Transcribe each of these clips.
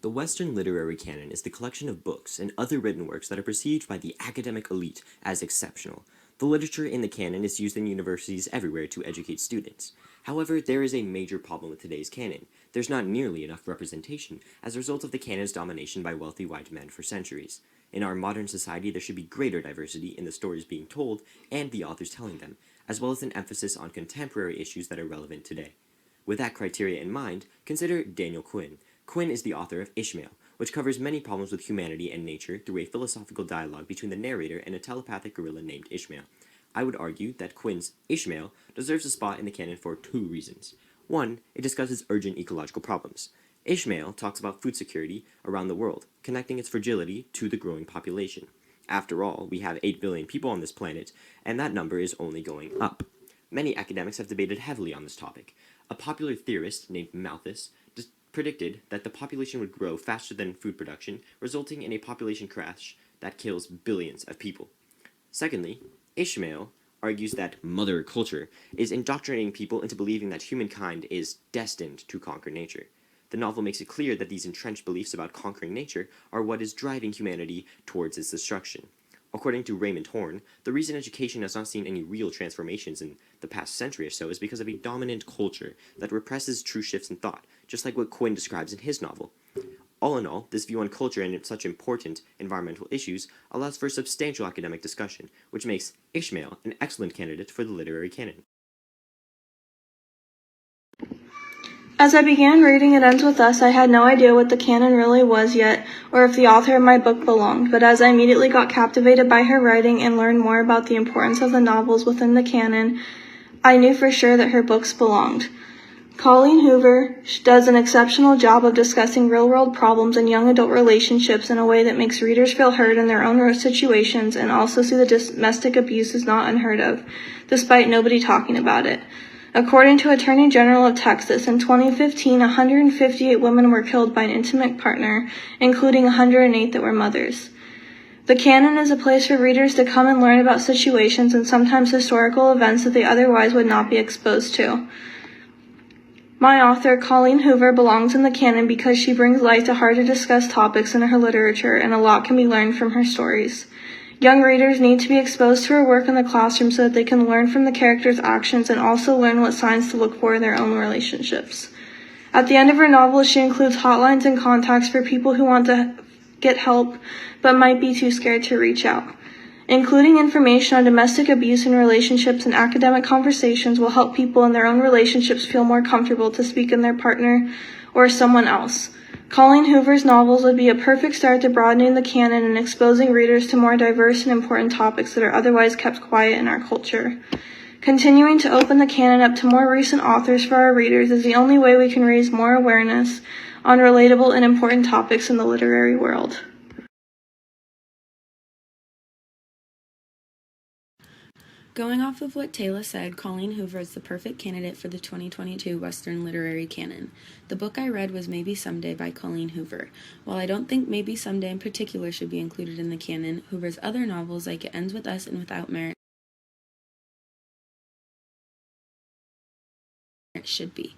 The Western literary canon is the collection of books and other written works that are perceived by the academic elite as exceptional. The literature in the canon is used in universities everywhere to educate students. However, there is a major problem with today's canon. There's not nearly enough representation as a result of the canon's domination by wealthy white men for centuries. In our modern society, there should be greater diversity in the stories being told and the authors telling them, as well as an emphasis on contemporary issues that are relevant today. With that criteria in mind, consider Daniel Quinn. Quinn is the author of Ishmael, which covers many problems with humanity and nature through a philosophical dialogue between the narrator and a telepathic gorilla named Ishmael. I would argue that Quinn's Ishmael deserves a spot in the canon for two reasons. One, it discusses urgent ecological problems. Ishmael talks about food security around the world, connecting its fragility to the growing population. After all, we have 8 billion people on this planet, and that number is only going up. Many academics have debated heavily on this topic. A popular theorist named Malthus predicted that the population would grow faster than food production, resulting in a population crash that kills billions of people. Secondly, Ishmael argues that mother culture is indoctrinating people into believing that humankind is destined to conquer nature. The novel makes it clear that these entrenched beliefs about conquering nature are what is driving humanity towards its destruction. According to Raymond Horn, the reason education has not seen any real transformations in the past century or so is because of a dominant culture that represses true shifts in thought, just like what Quinn describes in his novel. All in all, this view on culture and such important environmental issues allows for substantial academic discussion, which makes Ishmael an excellent candidate for the literary canon. As I began reading It Ends With Us, I had no idea what the canon really was yet, or if the author of my book belonged, but as I immediately got captivated by her writing and learned more about the importance of the novels within the canon, I knew for sure that her books belonged. Colleen Hoover does an exceptional job of discussing real-world problems and young adult relationships in a way that makes readers feel heard in their own situations and also see that domestic abuse is not unheard of, despite nobody talking about it. According to Attorney General of Texas, in 2015, 158 women were killed by an intimate partner, including 108 that were mothers. The canon is a place for readers to come and learn about situations and sometimes historical events that they otherwise would not be exposed to. My author, Colleen Hoover, belongs in the canon because she brings light to hard-to-discuss topics in her literature, and a lot can be learned from her stories. Young readers need to be exposed to her work in the classroom so that they can learn from the characters' actions and also learn what signs to look for in their own relationships. At the end of her novel, she includes hotlines and contacts for people who want to get help but might be too scared to reach out. Including information on domestic abuse in relationships and academic conversations will help people in their own relationships feel more comfortable to speak in their partner or someone else. Colleen Hoover's novels would be a perfect start to broadening the canon and exposing readers to more diverse and important topics that are otherwise kept quiet in our culture. Continuing to open the canon up to more recent authors for our readers is the only way we can raise more awareness on relatable and important topics in the literary world. Going off of what Tayla said, Colleen Hoover is the perfect candidate for the 2022 Western Literary Canon. The book I read was Maybe Someday by Colleen Hoover. While I don't think Maybe Someday in particular should be included in the canon, Hoover's other novels like It Ends With Us and Without Merit should be.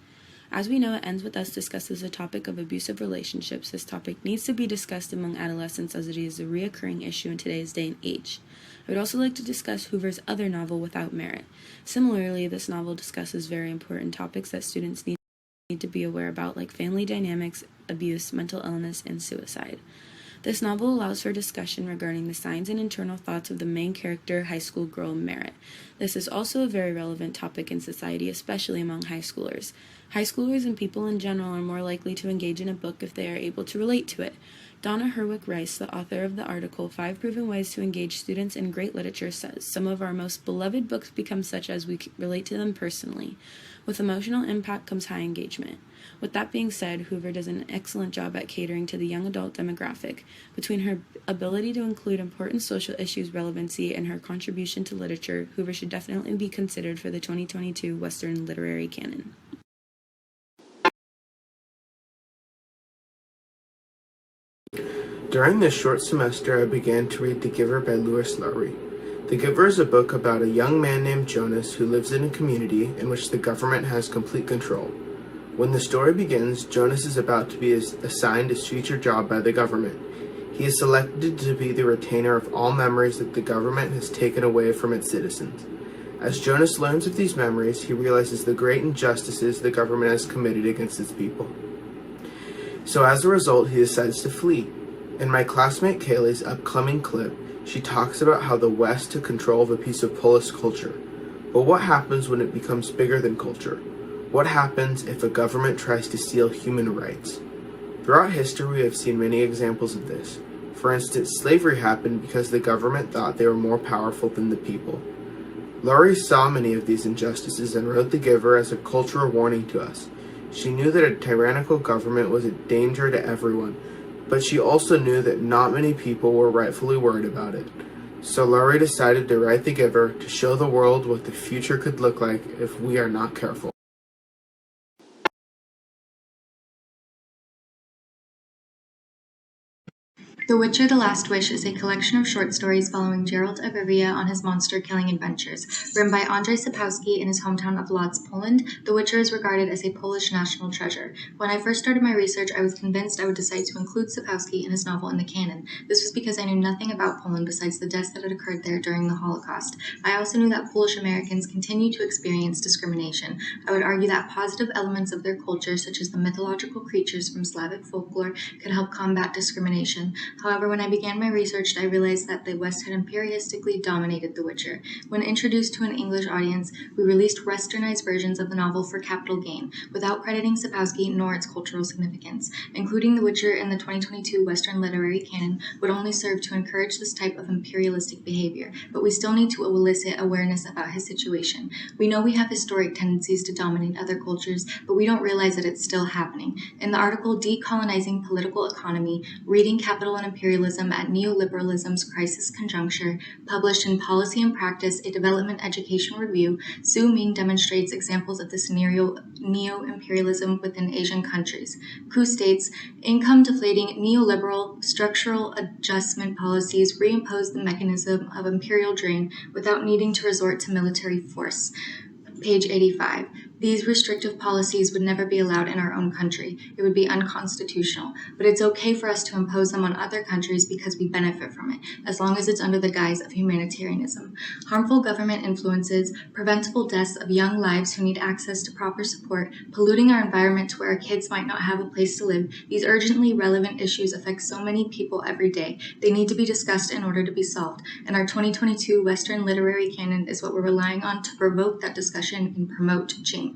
As we know, It Ends With Us discusses the topic of abusive relationships. This topic needs to be discussed among adolescents as it is a reoccurring issue in today's day and age. I would also like to discuss Hoover's other novel, Without Merit. Similarly, this novel discusses very important topics that students need to be aware about, like family dynamics, abuse, mental illness, and suicide. This novel allows for discussion regarding the signs and internal thoughts of the main character, high school girl Merit. This is also a very relevant topic in society, especially among high schoolers. High schoolers and people in general are more likely to engage in a book if they are able to relate to it. Donna Herwick-Rice, the author of the article 5 Proven Ways to Engage Students in Great Literature, says, "Some of our most beloved books become such as we relate to them personally. With emotional impact comes high engagement." With that being said, Hoover does an excellent job at catering to the young adult demographic. Between her ability to include important social issues relevancy and her contribution to literature, Hoover should definitely be considered for the 2022 Western Literary Canon. During this short semester, I began to read The Giver by Louis Lowry. The Giver is a book about a young man named Jonas who lives in a community in which the government has complete control. When the story begins, Jonas is about to be assigned his future job by the government. He is selected to be the retainer of all memories that the government has taken away from its citizens. As Jonas learns of these memories, he realizes the great injustices the government has committed against its people. So as a result, he decides to flee. In my classmate Kaylee's upcoming clip, she talks about how the West took control of a piece of Polish culture. But what happens when it becomes bigger than culture? What happens if a government tries to steal human rights? Throughout history, we have seen many examples of this. For instance, slavery happened because the government thought they were more powerful than the people. Laurie saw many of these injustices and wrote The Giver as a cultural warning to us. She knew that a tyrannical government was a danger to everyone, but she also knew that not many people were rightfully worried about it. So Laurie decided to write The Giver to show the world what the future could look like if we are not careful. The Witcher: The Last Wish is a collection of short stories following Geralt of Rivia on his monster-killing adventures. Written by Andrzej Sapkowski in his hometown of Lodz, Poland, The Witcher is regarded as a Polish national treasure. When I first started my research, I was convinced I would decide to include Sapkowski in his novel in the canon. This was because I knew nothing about Poland besides the deaths that had occurred there during the Holocaust. I also knew that Polish Americans continue to experience discrimination. I would argue that positive elements of their culture, such as the mythological creatures from Slavic folklore, could help combat discrimination. However, when I began my research, I realized that the West had imperialistically dominated The Witcher. When introduced to an English audience, we released westernized versions of the novel for capital gain, without crediting Sapkowski nor its cultural significance. Including The Witcher in the 2022 Western literary canon would only serve to encourage this type of imperialistic behavior, but we still need to elicit awareness about his situation. We know we have historic tendencies to dominate other cultures, but we don't realize that it's still happening. In the article Decolonizing Political Economy, Reading Capital and Imperialism at Neoliberalism's Crisis Conjuncture, published in Policy and Practice, a Development Education Review, Su Ming demonstrates examples of this neo-imperialism within Asian countries. Ku states, income-deflating neoliberal structural adjustment policies reimpose the mechanism of imperial drain without needing to resort to military force. Page 85. These restrictive policies would never be allowed in our own country. It would be unconstitutional. But it's okay for us to impose them on other countries because we benefit from it, as long as it's under the guise of humanitarianism. Harmful government influences, preventable deaths of young lives who need access to proper support, polluting our environment to where our kids might not have a place to live, these urgently relevant issues affect so many people every day. They need to be discussed in order to be solved. And our 2022 Western literary canon is what we're relying on to provoke that discussion and promote change.